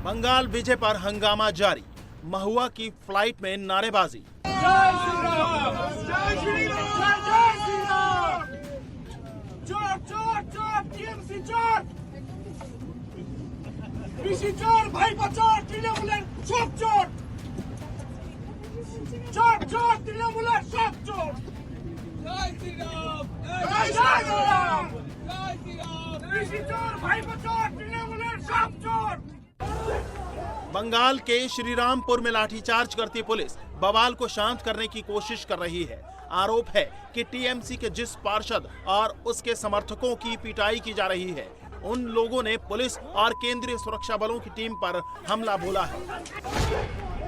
बंगाल विजय पर हंगामा जारी, महुआ की फ्लाइट में नारेबाजी। जय श्री राम, जय श्री राम, जय श्री राम। चोर चोर चोर, टीएमसी चोर, পিসি চোর, ভাইপো চোর, তৃণমূলের সব চোর। চোর চোর, তৃণমূলের সব চোর। জয় শ্রী রাম, জয় শ্রী রাম, জয় শ্রী রাম। পিসি চোর, ভাইপো চোর, তৃণমূলের সব চোর। बंगाल के श्रीरामपुर में लाठीचार्ज करती पुलिस बवाल को शांत करने की कोशिश कर रही है। आरोप है कि टीएमसी के जिस पार्षद और उसके समर्थकों की पिटाई की जा रही है, उन लोगों ने पुलिस और केंद्रीय सुरक्षा बलों की टीम पर हमला बोला है।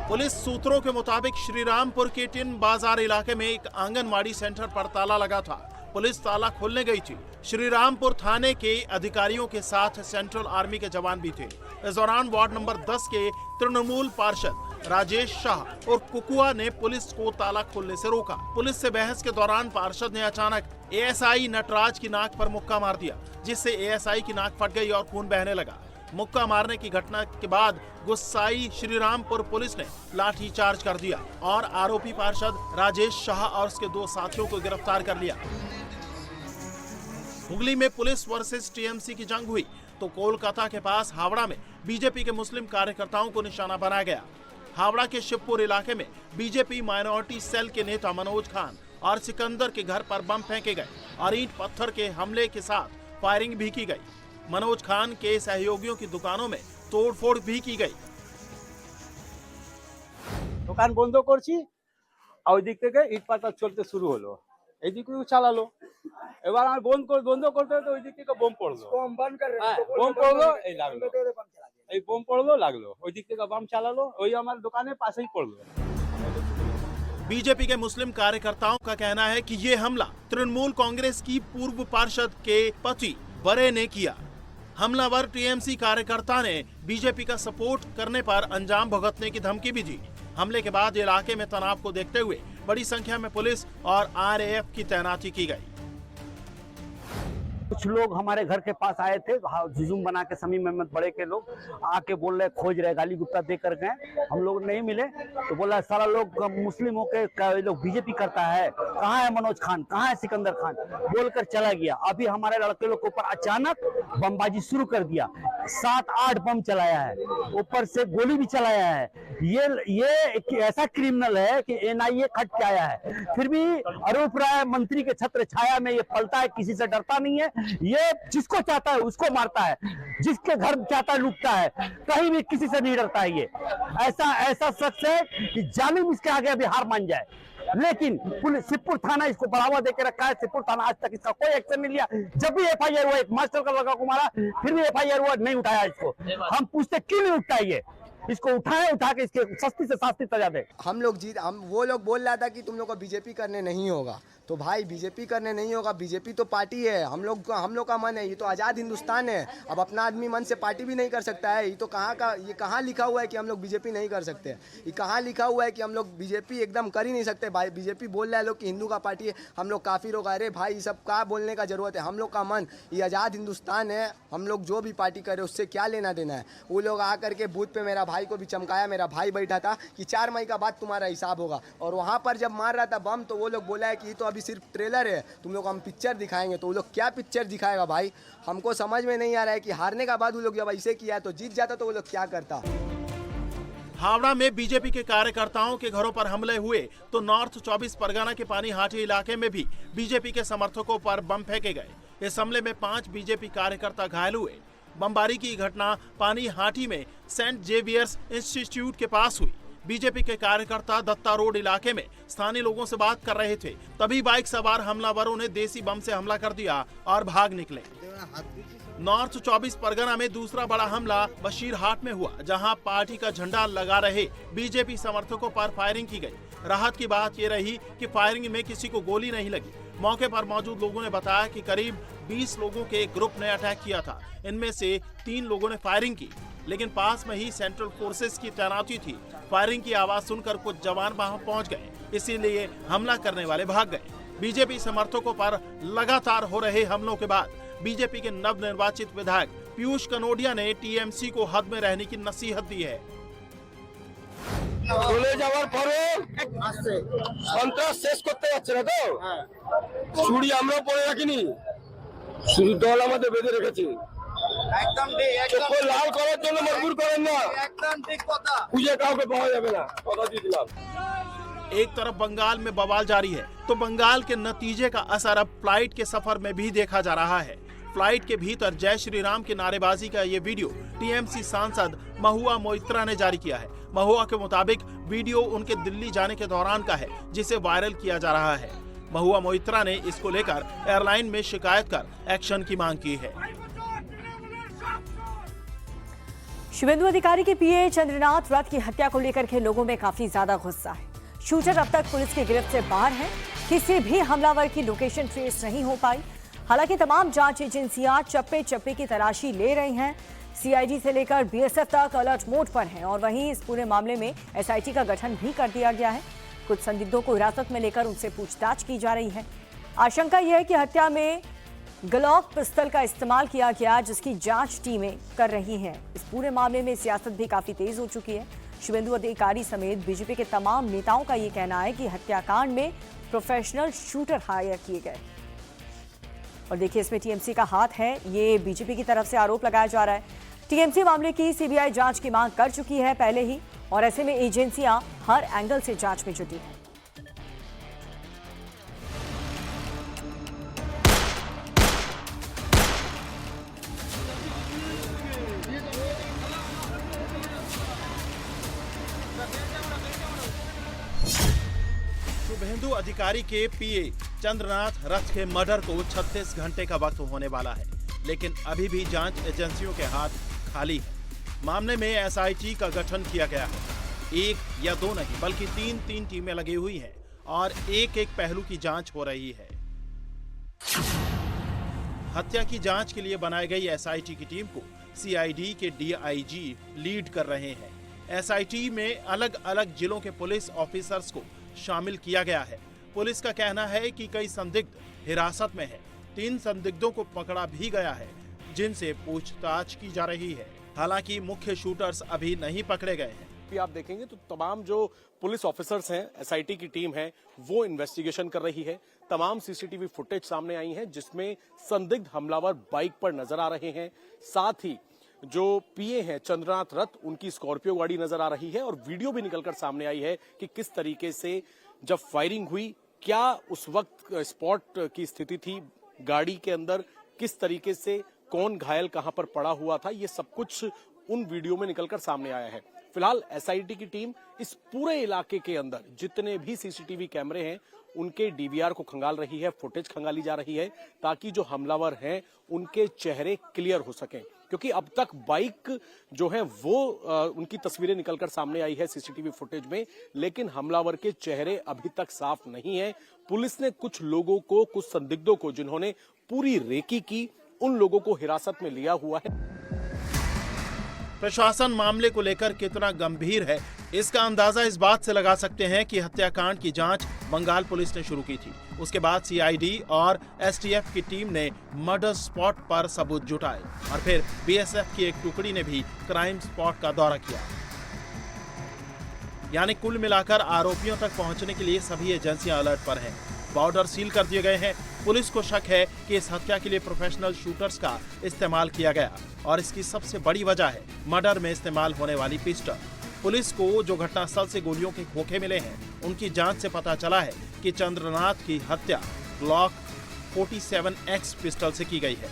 पुलिस सूत्रों के मुताबिक श्रीरामपुर के टिन बाजार इलाके में एक आंगनवाड़ी सेंटर पर ताला लगा था। पुलिस ताला खोलने गई थी। श्रीरामपुर थाने के अधिकारियों के साथ सेंट्रल आर्मी के जवान भी थे। इस दौरान वार्ड नंबर 10 के तृणमूल पार्षद राजेश शाह और कुकुआ ने पुलिस को ताला खोलने से रोका। पुलिस से बहस के दौरान पार्षद ने अचानक एएसआई नटराज की नाक पर मुक्का मार दिया, जिससे एएसआई की नाक फट गई और खून बहने लगा। मुक्का मारने की घटना के बाद गुस्साई श्रीरामपुर पुलिस ने लाठीचार्ज कर दिया और आरोपी पार्षद राजेश शाह और उसके 2 साथियों को गिरफ्तार कर लिया। हुगली में पुलिस वर्सेस टीएमसी की जंग हुई तो कोलकाता के पास हावड़ा में बीजेपी के मुस्लिम कार्यकर्ताओं को निशाना बनाया गया। हावड़ा के शिवपुर इलाके में बीजेपी माइनॉरिटी सेल के नेता मनोज खान और सिकंदर के घर पर बम फेंके गए और ईंट पत्थर के हमले के साथ फायरिंग भी की गई। मनोज खान के सहयोगियों की दुकानों में तोड़फोड़ भी की गई। দোকান বন্ধ করছি আর ওই দিক থেকে ইট পাতা চলতে শুরু হলো, এইদিকেও চালালো। এবার আমি বন্ধ করতে তো ওই দিক থেকে বোম পড়লো, বোম পড়লো, এই লাগলো, এই বোম পড়লো লাগলো, ওই দিক থেকে बम চালালো, ওই আমার দোকানের পাশেই পড়লো। बीजेपी के मुस्लिम कार्यकर्ताओं का कहना है कि ये हमला तृणमूल कांग्रेस की पूर्व पार्षद के पति बरे ने किया। हमलावर टीएमसी कार्यकर्ता ने बीजेपी का सपोर्ट करने पर अंजाम भुगतने की धमकी भी दी। हमले के बाद इलाके में तनाव को देखते हुए बड़ी संख्या में पुलिस और आरएएफ की तैनाती की गई। कुछ लोग हमारे घर के पास आए थे, जुजूम बना के समीम अहमद बड़े के लोग आके बोल रहे खोज रहे, गाली गुप्ता दे कर गए। हम लोग नहीं मिले तो बोला सारा लोग मुस्लिमों के लोग बीजेपी करता है, कहाँ है मनोज खान, कहाँ है सिकंदर खान, बोलकर चला गया। अभी हमारे लड़के लोग के ऊपर अचानक बमबाजी शुरू कर दिया, 7-8 बम चलाया है, ऊपर से गोली भी चलाया है। ये ऐसा क्रिमिनल है कि एनआईए खट के आया है, फिर भी आरोप राय मंत्री के छत्र छाया में ये पलता है, किसी से डरता नहीं है। ये जिसको चाहता है उसको मारता है, जिसके घर चाहता है लूटता है, कहीं भी किसी से नहीं डरता है। ये ऐसा शख्स है कि जालिम इसके आगे अभी हार मान जाए। लेकिन पुलिस शिवपुर थाना इसको बढ़ावा देकर रखा है। शिवपुर थाना आज तक इसका कोई एक्शन नहीं लिया। जब भी एफआईआर हुआ, एक मास्टर का लड़का को मारा, फिर भी एफआईआर हुआ, नहीं उठाया इसको। हम पूछते क्यों नहीं उठता ये, इसको उठा के इसके सस्ती से सस्ती सजा दे। हम वो लोग बोल रहा था कि तुम लोग को बीजेपी करने नहीं होगा, तो भाई बीजेपी करने नहीं होगा। बीजेपी तो पार्टी है, हम लोग का मन है, ये तो आज़ाद हिंदुस्तान है। अब अपना आदमी मन से पार्टी भी नहीं कर सकता है। ये तो ये कहाँ लिखा हुआ है कि हम लोग बीजेपी नहीं कर सकते? ये कहाँ लिखा हुआ है कि हम लोग बीजेपी एकदम कर ही नहीं सकते? भाई बीजेपी बोल रहा है लोग कि हिंदू का पार्टी है, हम लोग काफी लोग। अरे भाई ये सब क्या बोलने का जरूरत है? हम लोग का मन, ये आज़ाद हिंदुस्तान है, हम लोग जो भी पार्टी करे उससे क्या लेना देना है। वो लोग आकर के बूथ पे मेरा भाई को भी चमकाया। मेरा भाई बैठा था कि 4 मई का बाद तुम्हारा हिसाब होगा, और वहाँ पर जब मार रहा था बम तो वो लोग बोला है कि ये तो अभी सिर्फ ट्रेलर है, तुम लोग हम पिक्चर दिखाएंगे। तो वो लोग क्या पिक्चर दिखाएगा भाई? हमको समझ में नहीं आ रहा है कि हारने का बाद वो लोग जब ऐसे किया तो जीत जाता तो वो लोग क्या करता। हावड़ा में बीजेपी के कार्यकर्ताओं के घरों पर हमले हुए तो नॉर्थ 24 परगना के पानीहाटी इलाके में भी बीजेपी के समर्थकों पर बम फेंके गए। इस हमले में 5 बीजेपी कार्यकर्ता घायल हुए। बमबारी की घटना पानीहाटी में सेंट जेवियर्स इंस्टीट्यूट के पास हुई। बीजेपी के कार्यकर्ता दत्ता रोड इलाके में स्थानीय लोगों से बात कर रहे थे, तभी बाइक सवार हमलावरों ने देसी बम से हमला कर दिया और भाग निकले। नॉर्थ 24 परगना में दूसरा बड़ा हमला बशीरहाट में हुआ, जहां पार्टी का झंडा लगा रहे बीजेपी समर्थकों पर फायरिंग की गई। राहत की बात यह रही कि फायरिंग में किसी को गोली नहीं लगी। मौके पर मौजूद लोगों ने बताया कि करीब 20 लोगों के एक ग्रुप ने अटैक किया था। इनमें से 3 लोगों ने फायरिंग की, लेकिन पास में ही सेंट्रल फोर्सेस की तैनाती थी। फायरिंग की आवाज सुनकर कुछ जवान वहां पहुंच गए, इसीलिए हमला करने वाले भाग गए। बीजेपी समर्थकों पर लगातार हो रहे हमलों के बाद बीजेपी के नवनिर्वाचित विधायक पीयूष कनोडिया ने टीएमसी को हद में रहने की नसीहत दी है। চলে যাওয়ার পরে সন্ত্রাস শেষ করতে যাচ্ছে না তো ছুরি আমরা পরে রাখিনি, শুধু দল আমাদের বেঁধে রেখেছে। একদম ঠিক, লাল করার জন্য মজবুর করেন না, একদম ঠিক কথা। খুঁজে কাউকে পাওয়া যাবে না, কথা দিয়ে দিলাম। एक तरफ बंगाल में बवाल जारी है तो बंगाल के नतीजे का असर अब फ्लाइट के सफर में भी देखा जा रहा है। फ्लाइट के भीतर जय श्री राम की नारेबाजी का ये वीडियो टीएमसी सांसद महुआ मोइत्रा ने जारी किया है। महुआ के मुताबिक वीडियो उनके दिल्ली जाने के दौरान का है जिसे वायरल किया जा रहा है। महुआ मोइत्रा ने इसको लेकर एयरलाइन में शिकायत कर एक्शन की मांग की है। शुभेंदु अधिकारी के पीए चंद्रनाथ रथ की हत्या को लेकर के लोगों में काफी ज्यादा गुस्सा है। शूटर अब तक पुलिस की गिरफ्त से बाहर है। किसी भी हमलावर की लोकेशन ट्रेस नहीं हो पाई। हालांकि तमाम जांच एजेंसियां चप्पे चप्पे की तलाशी ले रही हैं। सीआईडी से लेकर बीएसएफ तक अलर्ट मोड पर हैं और वहीं इस पूरे मामले में एसआईटी का गठन भी कर दिया गया है। कुछ संदिग्धों को हिरासत में लेकर उनसे पूछताछ की जा रही है। आशंका यह है कि हत्या में ग्लॉक पिस्टल का इस्तेमाल किया गया, जिसकी जांच टीमें कर रही हैं। इस पूरे मामले में सियासत भी काफी तेज हो चुकी है। शुभेंदु अधिकारी समेत बीजेपी के तमाम नेताओं का ये कहना है कि हत्याकांड में प्रोफेशनल शूटर हायर किए गए। और देखिए, इसमें टीएमसी का हाथ है, ये बीजेपी की तरफ से आरोप लगाया जा रहा है। टीएमसी मामले की सीबीआई जांच की मांग कर चुकी है पहले ही, और ऐसे में एजेंसियां हर एंगल से जांच में जुटी हैं। शुभेंदु अधिकारी के पीए चंद्रनाथ रथ के मर्डर को 36 घंटे का वक्त होने वाला है, लेकिन अभी भी जांच एजेंसियों के हाथ खाली है। मामले में एसआईटी का गठन किया गया है। एक या दो नहीं बल्कि तीन टीमें लगी हुई हैं और एक एक पहलू की जांच हो रही है। हत्या की जांच के लिए बनाई गई एसआईटी की टीम को सीआईडी के डीआईजी लीड कर रहे हैं। एसआईटी में अलग अलग जिलों के पुलिस ऑफिसर्स को शामिल किया गया है। पुलिस का कहना है कि कई संदिग्ध हिरासत में हैं। 3 संदिग्धों को पकड़ा भी गया है, जिनसे पूछताछ की जा रही है। हालांकि मुख्य शूटर्स अभी नहीं पकड़े गए हैं। भी आप देखेंगे तो तमाम जो पुलिस ऑफिसर्स हैं, एसआईटी की टीम है, वो इन्वेस्टिगेशन कर रही है। तमाम सीसीटीवी फुटेज सामने आई है जिसमें संदिग्ध हमलावर बाइक पर नजर आ रहे हैं। साथ ही जो पीए हैं चंद्रनाथ रथ, उनकी स्कॉर्पियो गाड़ी नजर आ रही है और वीडियो भी निकलकर सामने आई है कि किस तरीके से जब फायरिंग हुई, क्या उस वक्त स्पॉट की स्थिति थी गाड़ी के अंदर, किस तरीके से कौन घायल कहां पर पड़ा हुआ था, ये सब कुछ उन वीडियो में निकलकर सामने आया है। फिलहाल एसआईटी की टीम इस पूरे इलाके के अंदर जितने भी सीसीटीवी कैमरे हैं उनके डीवीआर को खंगाल रही है, फुटेज खंगाली जा रही है, ताकि जो हमलावर हैं उनके चेहरे क्लियर हो सकें। क्योंकि अब तक बाइक जो है वो उनकी तस्वीरें निकलकर सामने आई है सीसीटीवी फुटेज में, लेकिन हमलावर के चेहरे अभी तक साफ नहीं है। पुलिस ने कुछ लोगों को, कुछ संदिग्धों को जिन्होंने पूरी रेकी की, उन लोगों को हिरासत में लिया हुआ है। प्रशासन मामले को लेकर कितना गंभीर है, इसका अंदाजा इस बात से लगा सकते हैं कि हत्याकांड की जांच बंगाल पुलिस ने शुरू की थी। उसके बाद सीआईडी और एसटीएफ की टीम ने मर्डर स्पॉट पर सबूत जुटाए और फिर बीएसएफ की एक टुकड़ी ने भी क्राइम स्पॉट का दौरा किया। यानी कुल मिलाकर आरोपियों तक पहुंचने के लिए सभी एजेंसियां अलर्ट पर हैं। बॉर्डर सील कर दिए गए हैं। पुलिस को शक है कि इस हत्या के लिए प्रोफेशनल शूटर्स का इस्तेमाल किया गया और इसकी सबसे बड़ी वजह है मर्डर में इस्तेमाल होने वाली पिस्टल। पुलिस को जो घटनास्थल से गोलियों के खोखे मिले हैं, उनकी जांच से पता चला है कि चंद्रनाथ की हत्या ग्लॉक 47X पिस्टल से की गई है।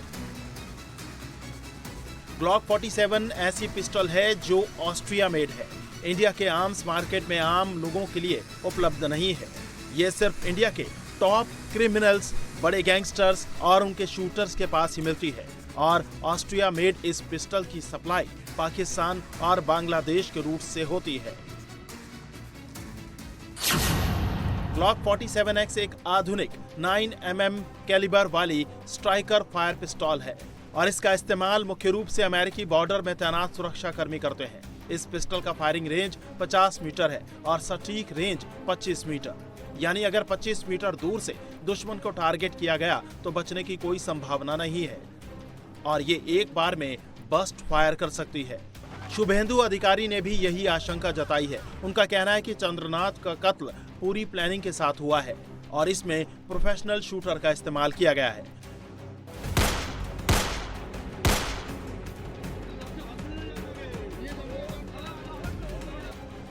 ग्लॉक 47 ऐसी पिस्टल है जो ऑस्ट्रिया मेड है। इंडिया के आर्म्स मार्केट में आम लोगों के लिए उपलब्ध नहीं है। ये सिर्फ इंडिया के टॉप क्रिमिनल्स, बड़े गैंगस्टर्स और उनके शूटर्स के पास ही मिलती है और ऑस्ट्रिया मेड इस पिस्टल की सप्लाई पाकिस्तान और बांग्लादेश के रूट से होती है। ग्लॉक 47X एक आधुनिक 9mm कैलिबर वाली स्ट्राइकर फायर पिस्टल है और इसका इस्तेमाल मुख्य रूप से अमेरिकी बॉर्डर में तैनात सुरक्षा कर्मी करते हैं। इस पिस्टल का फायरिंग रेंज 50 मीटर है और सटीक रेंज 25 मीटर। यानी अगर 25 मीटर दूर से दुश्मन को टारगेट किया गया तो बचने की कोई संभावना नहीं है और ये एक बार में बस्ट फायर कर सकती है। शुभेंदु अधिकारी ने भी यही आशंका जताई है। उनका कहना है कि चंद्रनाथ का कत्ल पूरी प्लानिंग के साथ हुआ है और इसमें प्रोफेशनल शूटर का इस्तेमाल किया गया है।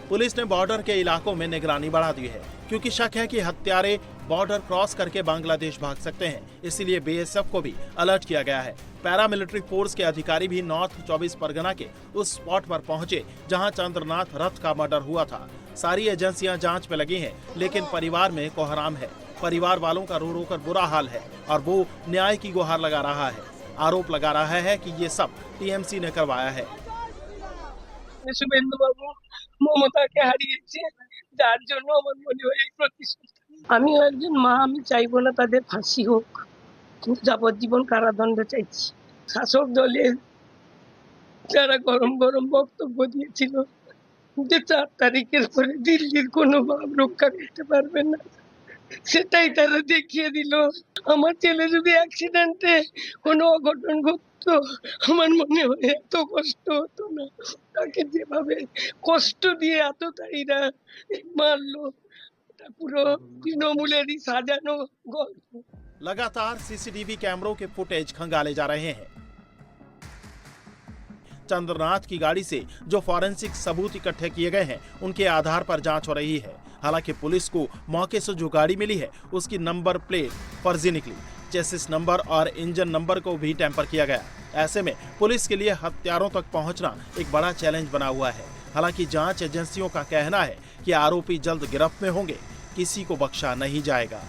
पुलिस ने बॉर्डर के इलाकों में निगरानी बढ़ा दी है क्योंकि शक है कि हत्यारे बॉर्डर क्रॉस करके बांग्लादेश भाग सकते हैं। इसलिए बीएसएफ को भी अलर्ट किया गया है। पैरामिलिट्री फोर्स के अधिकारी भी नॉर्थ 24 परगना के उस स्पॉट पर पहुंचे जहां चंद्रनाथ रथ का मर्डर हुआ था। सारी एजेंसियां जांच में लगी हैं, लेकिन परिवार में कोहराम है। परिवार वालों का रो रो कर बुरा हाल है और वो न्याय की गुहार लगा रहा है। आरोप लगा रहा है कि ये सब टीएमसी ने करवाया है। শুভেন্দু বাবু মমতাকে হারিয়েছে, যার জন্য আমার মনে হয় এই প্রতিশোধ। আমিও একজন মা, আমি চাইবো না তাদের ফাঁসি হোক, কিন্তু যাবজ্জীবন কারাদণ্ড চাইছি। শাসক দলের যারা গরম গরম বক্তব্য দিয়েছিল যে 4 তারিখের পরে দিল্লির কোনো ভাব রক্ষা করতে পারবে না, সেটাই তারা দেখিয়ে দিল। আমার ছেলে যদি অ্যাক্সিডেন্টে কোনো অঘটন ঘটতো, আমার মনে হয় এত কষ্ট হতো না। তাকে যেভাবে কষ্ট দিয়ে এতটাইরা মারলো, এটা পুরো তৃণমূলেরই সাজানো গল্প। लगातार सीसीटीवी कैमरों के फुटेज खंगाले जा रहे हैं। चंद्रनाथ की गाड़ी से जो फॉरेंसिक सबूत इकट्ठे किए गए हैं, उनके आधार पर जांच हो रही है। हालांकि पुलिस को मौके से जो गाड़ी मिली है उसकी नंबर प्लेट फर्जी निकली। चेसिस नंबर और इंजन नंबर को भी टेम्पर किया गया। ऐसे में पुलिस के लिए हत्यारों तक पहुंचना एक बड़ा चैलेंज बना हुआ है। हालांकि जांच एजेंसियों का कहना है कि आरोपी जल्द गिरफ्त में होंगे, किसी को बख्शा नहीं जाएगा।